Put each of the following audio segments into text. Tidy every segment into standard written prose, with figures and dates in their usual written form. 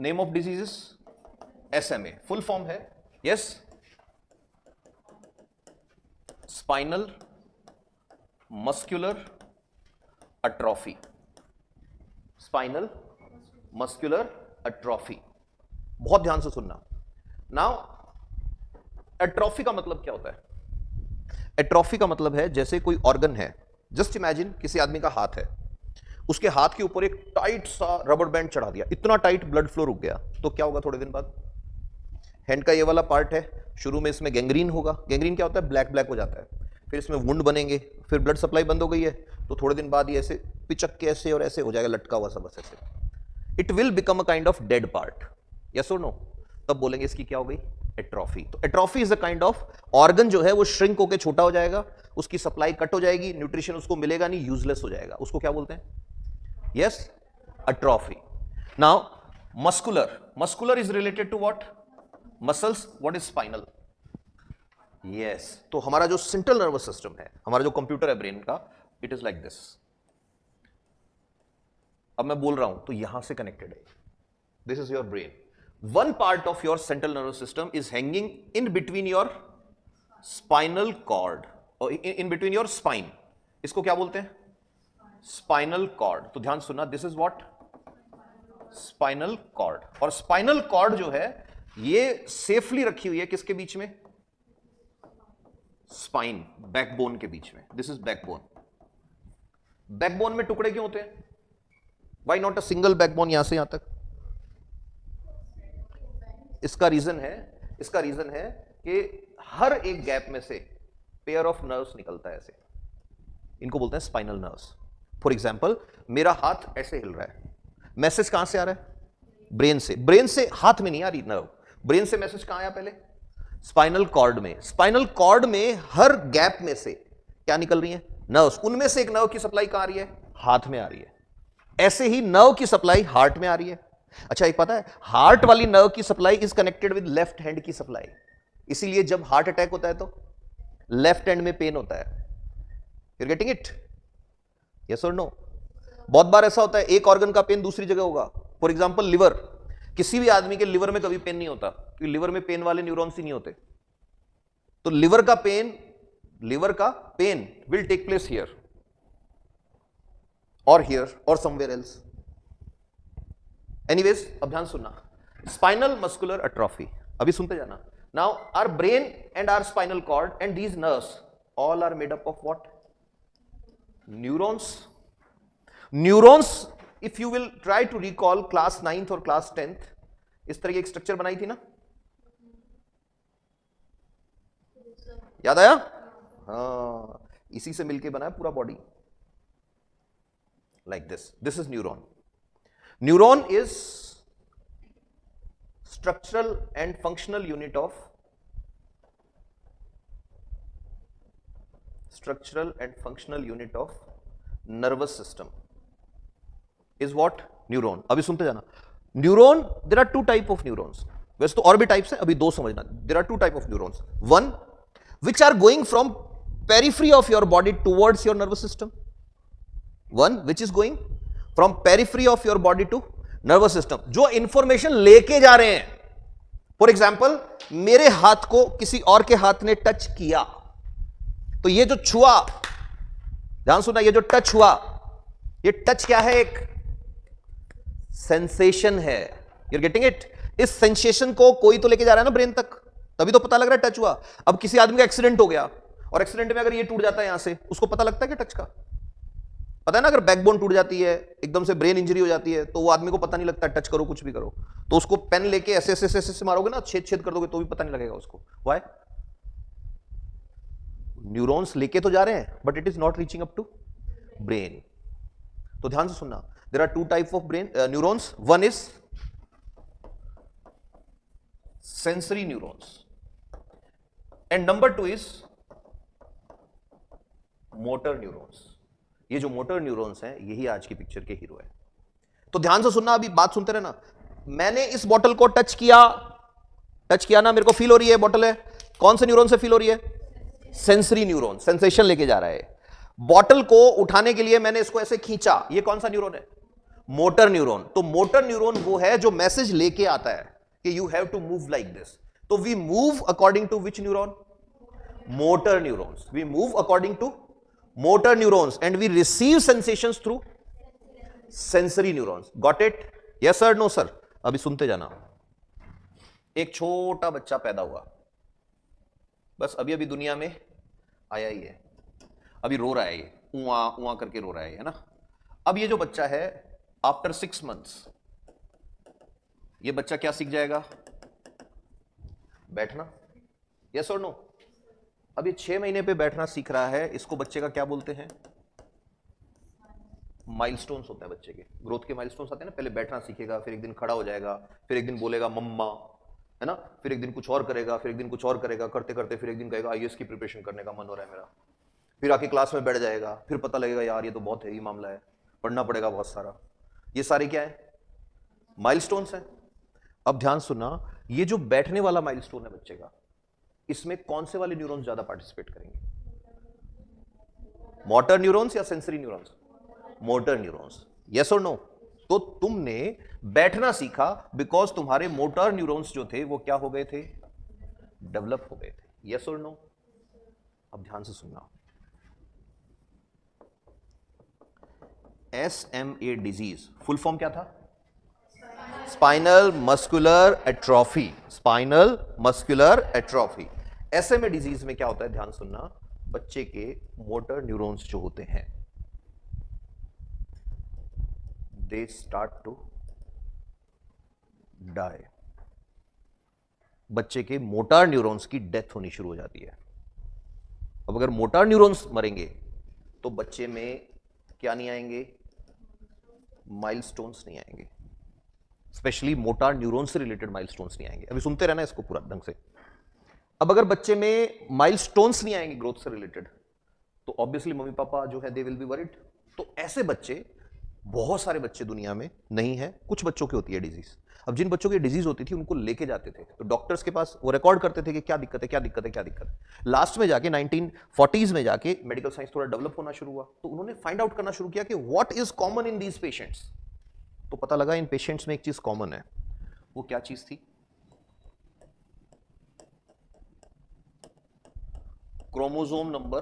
Name of diseases SMA, full form है yes, spinal muscular atrophy, spinal muscular atrophy. बहुत ध्यान से सुनना। नाउ एट्रॉफी का मतलब क्या होता है? एट्रॉफी का मतलब है जैसे कोई ऑर्गन है, जस्ट इमेजिन किसी आदमी का हाथ है, उसके हाथ के ऊपर एक टाइट सा रबर बैंड चढ़ा दिया, इतना टाइट ब्लड फ्लो रुक गया, तो क्या होगा थोड़े दिन बाद? हैंड का ये वाला पार्ट है, शुरू में इसमें गैंग्रीन होगा। गैंग्रीन क्या होता है? ब्लैक ब्लैक हो जाता है, फिर इसमें वुंड बनेंगे, फिर ब्लड सप्लाई बंद हो गई है तो थोड़े दिन बाद ये ऐसे पिचक के ऐसे और ऐसे हो जाएगा, लटका हुआ सा बस ऐसे। It will become a kind of dead part, yes और नो? तब बोलेंगे इसकी क्या हो गई? एट्रॉफी। तो atrophy is a kind of organ जो है वो श्रिंक होकर छोटा हो जाएगा, उसकी सप्लाई कट हो जाएगी, न्यूट्रिशन उसको मिलेगा नहीं, यूजलेस हो जाएगा, उसको क्या बोलते हैं? Yes, atrophy. Now muscular, muscular is related to what? Muscles. What is spinal? Yes, तो हमारा जो सेंट्रल नर्वस सिस्टम है, हमारा जो कंप्यूटर है ब्रेन का, इट इज लाइक दिस। अब मैं बोल रहा हूं तो यहां से कनेक्टेड है, this is your brain. One part of your central nervous system is hanging in between your spinal cord और इन बिटवीन योर स्पाइन, इसको क्या बोलते हैं? Spinal cord. तो ध्यान सुनना, this is what? Spinal cord. और स्पाइनल कॉर्ड जो है ये सेफली रखी हुई है किसके बीच में? स्पाइन, बैकबोन के बीच में। This is backbone. बैकबोन में टुकड़े क्यों होते हैं? Why not a single backbone यहां से यहां तक? इसका रीजन है कि हर एक गैप में से पेयर ऑफ नर्व्स निकलता है ऐसे, इनको बोलते हैं स्पाइनल नर्व्स। फॉर एग्जाम्पल मेरा हाथ ऐसे हिल रहा है, मैसेज कहां से आ रहा है? ब्रेन से। ब्रेन से हाथ में नहीं आ रही नर्व, ब्रेन से मैसेज कहां आया पहले? स्पाइनल कॉर्ड में। स्पाइनल कॉर्ड में हर गैप में से क्या निकल रही है? नर्व्स। उनमें से एक नर्व की सप्लाई कहां आ रही है? हाथ में आ रही है। ऐसे ही नर्व की सप्लाई हार्ट में आ रही है। अच्छा, एक पता है, हार्ट वाली नर्व की supply is connected with left hand की सप्लाई, इसीलिए जब हार्ट अटैक होता है तो लेफ्ट हैंड में पेन होता है। You getting it? यस और नो? बहुत बार ऐसा होता है एक ऑर्गन का पेन दूसरी जगह होगा। फॉर एग्जांपल लिवर, किसी भी आदमी के लिवर में कभी पेन नहीं होता क्योंकि लिवर में पेन वाले न्यूरॉन्स ही नहीं होते। तो लिवर का pain will take place here और समवेयर एल्स। एनीवेज, अब ध्यान सुनना, स्पाइनल मस्कुलर अट्रॉफी, अभी सुनते जाना। Now our brain and our spinal cord and these nerves all are made up of what? Neurons. If you will try to recall class 9th और class 10th, इस तरह की एक स्ट्रक्चर बनाई थी ना, याद आया? हाँ, इसी से मिलके बना है पूरा body, like this is neuron. Neuron is structural and functional unit of nervous system is what? Neuron. अभी सुनते जाना। Neuron, there are two type of neurons, वैसे तो और भी टाइप्स हैं, अभी दो समझना। There are two type of neurons, one which are going from periphery of your body towards your nervous system, one which is going from periphery of your body to nervous system, जो information लेके जा रहे हैं। For example मेरे हाथ को किसी और के हाथ ने टच किया, तो ये जो छुआ, ध्यान सुना, ये जो टच हुआ, ये टच क्या है? एक सेंसेशन है। You're getting it? इस सेंसेशन को कोई तो लेके जा रहा है ना ब्रेन तक, तभी तो पता लग रहा है टच हुआ। अब किसी आदमी का एक्सीडेंट हो गया और एक्सीडेंट में अगर ये टूट जाता है यहां से, उसको पता लगता है कि टच का? पता है ना, अगर बैकबोन टूट जाती है, एकदम से ब्रेन इंजरी हो जाती है, तो वो आदमी को पता नहीं लगता टच करो कुछ भी करो, तो उसको पेन लेके ऐसे ऐसे ऐसे मारोगे ना, छेद छेद कर दोगे तो भी पता नहीं लगेगा उसको। व्हाई? न्यूरॉन्स लेके तो जा रहे हैं but it is not reaching up to brain. तो ध्यान से सुनना, there are two type of brain neurons, one is sensory neurons and number two is motor neurons. ये जो मोटर न्यूरॉन्स हैं यही आज की पिक्चर के हीरो है। तो ध्यान से सुनना, अभी बात सुनते रहना। मैंने इस बोतल को टच किया ना, मेरे को फील हो रही है बोतल है, कौन से न्यूरॉन से फील हो रही है? सेंसरी न्यूरॉन, सेंसेशन लेके जा रहा है। बॉटल को उठाने के लिए मैंने इसको ऐसे खींचा, ये कौन सा न्यूरॉन है? Motor neuron. तो मोटर न्यूरॉन वो है जो मैसेज लेके आता है कि you have to move like this. तो we move according to which neuron? Motor neurons. We move according to motor neurons and we receive sensations through sensory neurons. Got it? Yes sir, no sir? अभी सुनते जाना। एक छोटा बच्चा पैदा हुआ, बस अभी अभी दुनिया में आया ही है, अभी रो रहा है, ये उआ उआ करके रो रहा है ना। अब ये जो बच्चा है, आफ्टर 6 मंथ्स ये बच्चा क्या सीख जाएगा? बैठना। यस और नो? अब ये 6 महीने पे बैठना सीख रहा है, इसको बच्चे का क्या बोलते हैं? माइलस्टोन्स होते हैं बच्चे के, ग्रोथ के माइलस्टोन्स आते हैं ना। पहले बैठना सीखेगा, फिर एक दिन खड़ा हो जाएगा, फिर एक दिन बोलेगा मम्मा, है ना, फिर एक दिन कुछ और करेगा, फिर एक दिन कुछ और करेगा, करते करते फिर एक दिन कहेगा आईएएस की प्रिपरेशन करने का मन हो रहा है मेरा, फिर आके क्लास में बैठ जाएगा, फिर पता लगेगा यार ये तो बहुत हैवी मामला है, पढ़ना पड़ेगा बहुत सारा। ये सारे क्या है? माइलस्टोन्स हैं। अब ध्यान सुनना, ये जो बैठने वाला माइलस्टोन है बच्चे का, इसमें कौन से वाले न्यूरॉन्स ज्यादा पार्टिसिपेट करेंगे? मोटर न्यूरॉन्स या sensory neurons? Motor neurons. Yes और नो? तो तुमने बैठना सीखा बिकॉज तुम्हारे मोटर न्यूरॉन्स जो थे वो क्या हो गए थे? डेवलप हो गए थे। यस और नो? अब ध्यान से सुनना। SMA डिजीज फुल फॉर्म क्या था? Spinal muscular atrophy. Spinal muscular atrophy. SMA disease में क्या होता है? ध्यान सुनना, बच्चे के मोटर न्यूरॉन्स जो होते हैं they start to die। बच्चे के मोटर न्यूरॉन्स की डेथ होनी शुरू हो जाती है। अब अगर मोटर न्यूरॉन्स मरेंगे तो बच्चे में क्या नहीं आएंगे? माइलस्टोन्स नहीं आएंगे, स्पेशली मोटर न्यूरॉन्स से रिलेटेड माइलस्टोन्स नहीं आएंगे। अभी सुनते रहना इसको पूरा ढंग से। अब अगर बच्चे में माइलस्टोन्स नहीं आएंगे ग्रोथ से रिलेटेड, तो ऑब्वियसली मम्मी पापा जो है दे विल बी वरीड। तो ऐसे बच्चे, बहुत सारे बच्चे दुनिया में नहीं है, कुछ बच्चों की होती है डिजीज। अब जिन बच्चों की डिजीज होती थी उनको लेके जाते थे तो डॉक्टर्स के पास, वो रिकॉर्ड करते थे कि क्या दिक्कत है, क्या दिक्कत है, क्या दिक्कत है। लास्ट में जाके 1940s में जाके मेडिकल साइंस थोड़ा डेवलप होना शुरू हुआ, तो उन्होंने फाइंड आउट करना शुरू किया कि what is common in these patients. तो पता लगा इन पेशेंट्स में एक चीज कॉमन है। वो क्या चीज थी? Chromosome number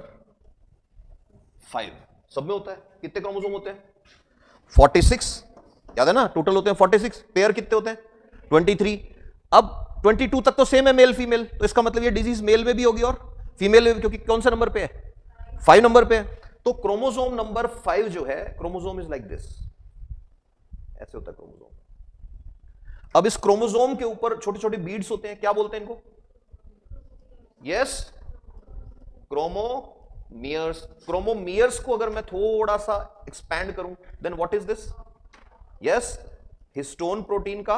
5। सब में होता है। कितने क्रोमोसोम होते हैं? 46। याद है ना? टोटल होते हैं 46। पेयर कितने होते हैं? 23। अब 22 तक तो सेम है मेल फीमेल, तो इसका मतलब ये डिजीज मेल में भी होगी और फीमेल में भी, क्योंकि कौन सा नंबर पे है? 5 नंबर पे है। तो क्रोमोसोम नंबर 5 जो है, क्रोमोसोम इज लाइक दिस, ऐसे होता है क्रोमोसोम। अब इस क्रोमोसोम के ऊपर छोटे छोटे बीड्स होते हैं, क्या बोलते हैं इनको? Yes, chromomeres. क्रोमोमियर्स को अगर मैं थोड़ा सा एक्सपैंड करूं, then what is this? Yes, histone protein का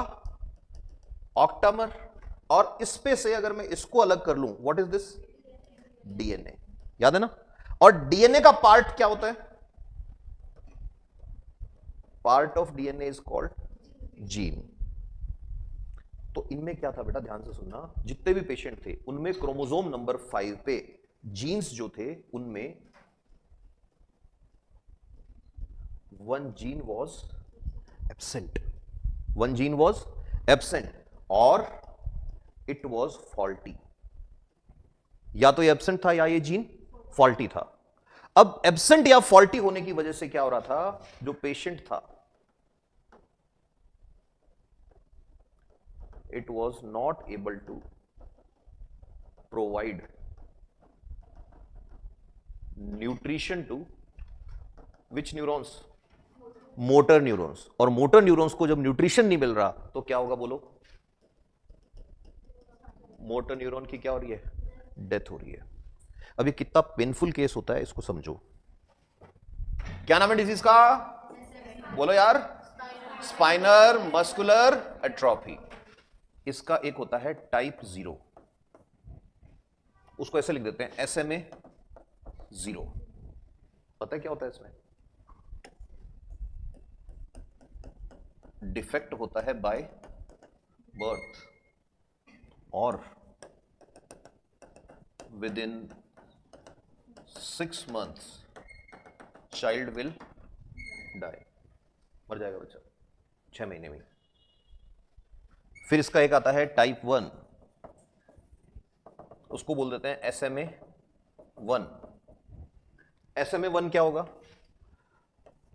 ऑक्टामर। और इस पे से अगर मैं इसको अलग कर लूं, व्हाट इज दिस? डीएनए। याद है ना? और डीएनए का पार्ट क्या होता है? Part of DNA is called gene. तो इनमें क्या था बेटा? ध्यान से सुनना, जितने भी पेशेंट थे उनमें क्रोमोसोम नंबर 5 पे जीन्स जो थे उनमें one gene was absent. One gene was absent और इट वॉज फॉल्टी। या तो ये एब्सेंट था या ये जीन फॉल्टी था। अब एब्सेंट या फॉल्टी होने की वजह से क्या हो रहा था? जो पेशेंट था, it was not able to provide nutrition to which neurons? Motor neurons. और मोटर न्यूरॉन्स को जब न्यूट्रिशन नहीं मिल रहा तो क्या होगा? बोलो। मोटर न्यूरॉन की क्या हो रही है? डेथ हो रही है। अब ये कितना पेनफुल केस होता है इसको समझो। क्या नाम है डिजीज का? बोलो यार। Spinal muscular atrophy. इसका एक होता है टाइप 0, उसको ऐसे लिख देते हैं SMA 0। पता है क्या होता है इसमें? डिफेक्ट होता है बाय बर्थ और within 6 months child will die. मर जाएगा बच्चा 6 महीने में। फिर इसका एक आता है टाइप 1, उसको बोल देते हैं SMA1। SMA1 क्या होगा?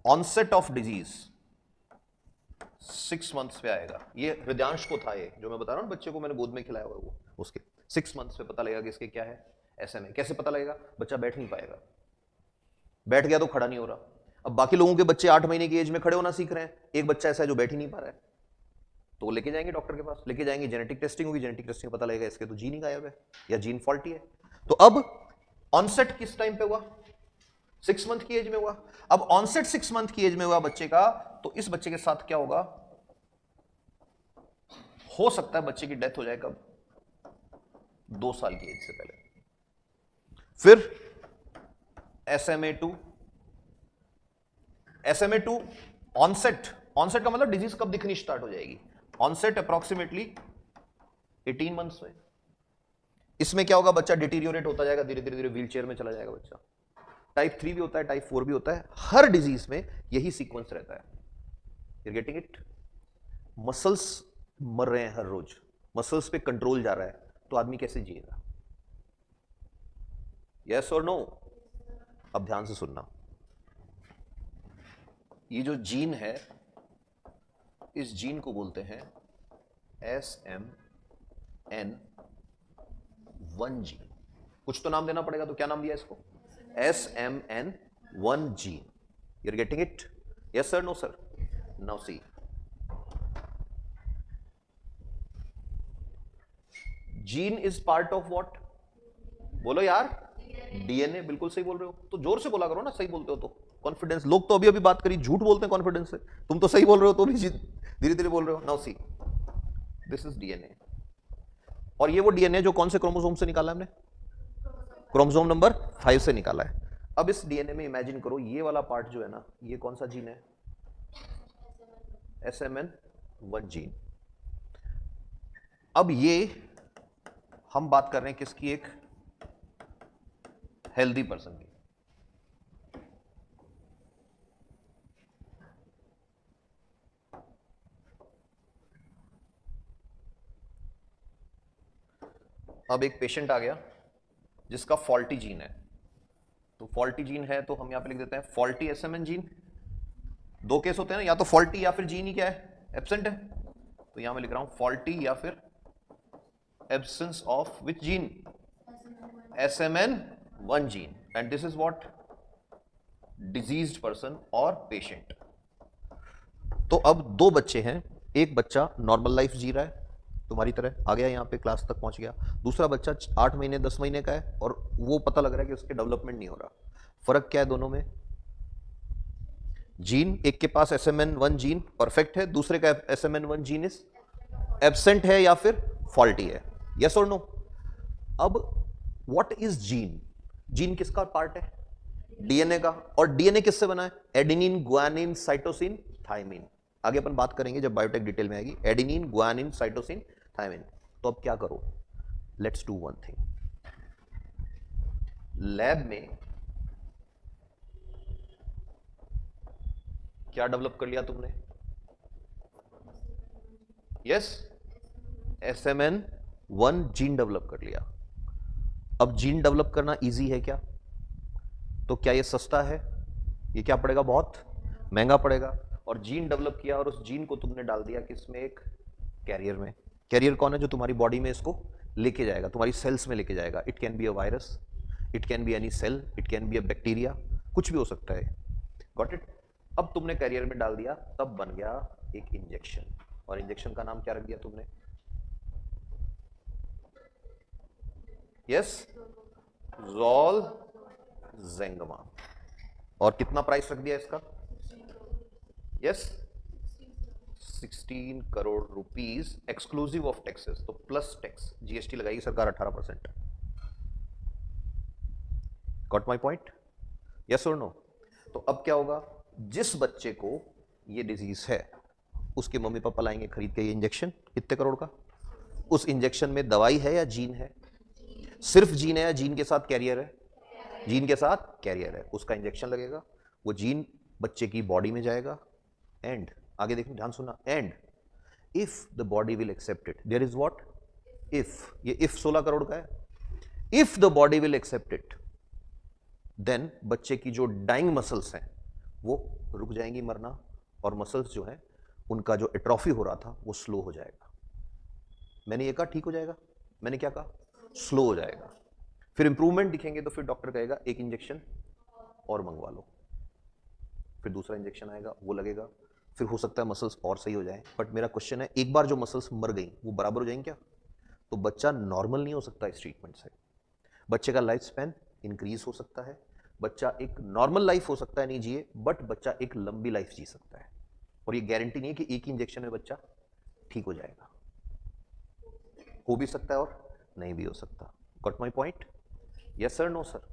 ऑनसेट ऑफ डिजीज 6 मंथ्स पे आएगा। ये हृदयांश को था, ये जो मैं बता रहा हूं बच्चे को मैंने गोद में खिलाया हुआ, वो उसके 6 मंथ्स पे पता लगेगा कि इसके क्या है SMA। कैसे पता लगेगा? बच्चा बैठ नहीं पाएगा, बैठ गया तो खड़ा नहीं हो रहा। अब बाकी लोगों के बच्चे 8 महीने की एज में खड़े होना सीख रहे हैं, एक बच्चा ऐसा है जो बैठ ही नहीं पा रहा है, तो वो लेके जाएंगे डॉक्टर के पास, लेके जाएंगे, जेनेटिक टेस्टिंग होगी, जेनेटिक टेस्टिंग पता लगेगा इसके तो जीन ही गायब है या जीन फॉल्टी है। तो अब ऑनसेट किस टाइम पे हुआ? 6 मंथ की एज में हुआ। अब ऑनसेट 6 मंथ की एज में हुआ बच्चे का, तो इस बच्चे के साथ क्या होगा? हो सकता है बच्चे की डेथ हो जाए कब? 2 साल की एज से पहले। फिर SMA2, SMA2 ऑनसेट, ऑनसेट का मतलब डिजीज कब दिखनी स्टार्ट हो जाएगी? ऑनसेट अप्रोक्सीमेटली 18 मंथ्स में। इसमें क्या होगा? बच्चा डिटीरियोरेट होता जाएगा, धीरे धीरे धीरे व्हील चेयर में चला जाएगा बच्चा। टाइप 3 भी होता है, टाइप 4 भी होता है, हर डिजीज में यही सीक्वेंस रहता है। You getting it? मसल्स मर रहे हैं हर रोज, मसल्स पे कंट्रोल जा रहा है, तो आदमी कैसे जिएगा? यस और नो? अब ध्यान से सुनना, ये जो जीन है, इस जीन को बोलते हैं SMN1 जीन। कुछ तो नाम देना पड़ेगा, तो क्या नाम दिया इसको? SMN1 gene. You are getting it? Yes sir, no sir? Now see, gene is part of what? बोलो यार, DNA। बिल्कुल सही बोल रहे हो, तो जोर से बोला करो ना, सही बोलते हो तो। कॉन्फिडेंस, लोग तो अभी अभी बात करी झूठ बोलते हैं कॉन्फिडेंस से, तुम तो सही बोल रहे हो तो भी धीरे धीरे बोल रहे हो। Now see, this is DNA, और ये वो DNA जो कौन से क्रोमोसोम से निकाला हमने? क्रोमोसोम नंबर 5 से निकाला है। अब इस DNA में इमेजिन करो, ये वाला पार्ट जो है ना, ये कौन सा जीन है? SMN1 gene. अब ये हम बात कर रहे हैं किसकी? एक हेल्दी पर्सन की। अब एक पेशेंट आ गया जिसका फॉल्टी जीन है, तो फॉल्टी जीन है तो हम यहां पे लिख देते हैं फॉल्टी SMN जीन। 2 केस होते हैं ना, या तो फॉल्टी या फिर जीन ही क्या है? एब्सेंट है। तो यहां मैं लिख रहा हूं फॉल्टी या फिर absence of which gene? SMN1 gene. And this is what? Diseased person और पेशेंट। तो अब 2 बच्चे हैं, एक बच्चा नॉर्मल लाइफ जी रहा है तुम्हारी तरह, आ गया यहाँ पे क्लास तक पहुंच गया। दूसरा बच्चा 8 महीने 10 महीने का है और वो पता लग रहा है कि उसके डेवलपमेंट नहीं हो रहा। फर्क क्या है दोनों में? जीन, एक के पास SMN1 जीन परफेक्ट है, दूसरे का SMN1 जीन इज एब्सेंट है या फिर फॉल्टी है। यस और नो? अब व्हाट इज जीन? जीन किसका पार्ट है? DNA का। और DNA किससे बना है? Adenine, guanine, cytosine, thymine. आगे अपन बात करेंगे जब बायोटेक डिटेल में आएगी। Adenine, guanine, cytosine, thymine. तो अब क्या करो? Let's do one thing. Lab में क्या डेवलप कर लिया तुमने? यस, SMN1 जीन डेवलप कर लिया। अब जीन डेवलप करना इजी है क्या? तो क्या ये सस्ता है? ये क्या पड़ेगा? बहुत महंगा पड़ेगा। और जीन डेवलप किया और उस जीन को तुमने डाल दिया किसमें? एक कैरियर में। कैरियर कौन है? जो तुम्हारी बॉडी में इसको लेके जाएगा, तुम्हारी सेल्स में लेके जाएगा। It can be a virus, it can be any cell, it can be a bacteria, कुछ भी हो सकता है। Got it? अब तुमने कैरियर में डाल दिया, तब बन गया एक इंजेक्शन। और इंजेक्शन का नाम क्या रख दिया तुमने? यस, ज़ोलज़ेंगमा। और कितना प्राइस रख दिया इसका? Yes, 16 crore rupees exclusive of taxes. तो प्लस टैक्स, GST लगाएगी सरकार 18%। Got my point? यस और नो? तो अब क्या होगा? जिस बच्चे को ये डिजीज है उसके मम्मी पापा लाएंगे खरीद के ये इंजेक्शन, कितने करोड़ का? उस इंजेक्शन में दवाई है या जीन है? सिर्फ जीन है या जीन के साथ कैरियर है? जीन के साथ कैरियर है। उसका इंजेक्शन लगेगा, वो जीन बच्चे की बॉडी में जाएगा, एंड आगे देखना, ध्यान सुनना, and if the body will accept it, there is what, if, ये इफ 16 करोड़ का है, if the body will accept it, then बच्चे की जो डाइंग मसल्स हैं वो रुक जाएंगी मरना, और मसल्स जो है उनका जो एट्रॉफी हो रहा था वो स्लो हो जाएगा। मैंने ये कहा ठीक हो जाएगा, मैंने क्या कहा, स्लो हो जाएगा। फिर इंप्रूवमेंट दिखेंगे तो फिर डॉक्टर कहेगा एक इंजेक्शन और मंगवा लो, फिर दूसरा इंजेक्शन आएगा वो लगेगा, फिर हो सकता है मसल्स और सही हो जाए। बट मेरा क्वेश्चन है, एक बार जो मसल्स मर गई वो बराबर हो जाएंगे क्या? तो बच्चा नॉर्मल नहीं हो सकता इस ट्रीटमेंट से, बच्चे का लाइफ स्पैन इंक्रीज हो सकता है, बच्चा एक नॉर्मल लाइफ हो सकता है नहीं जिए, बट बच्चा एक लंबी लाइफ जी सकता है। और ये गारंटी नहीं है कि एक ही इंजेक्शन में बच्चा ठीक हो जाएगा, हो भी सकता है और नहीं भी हो सकता। Got my point? Yes sir, no sir?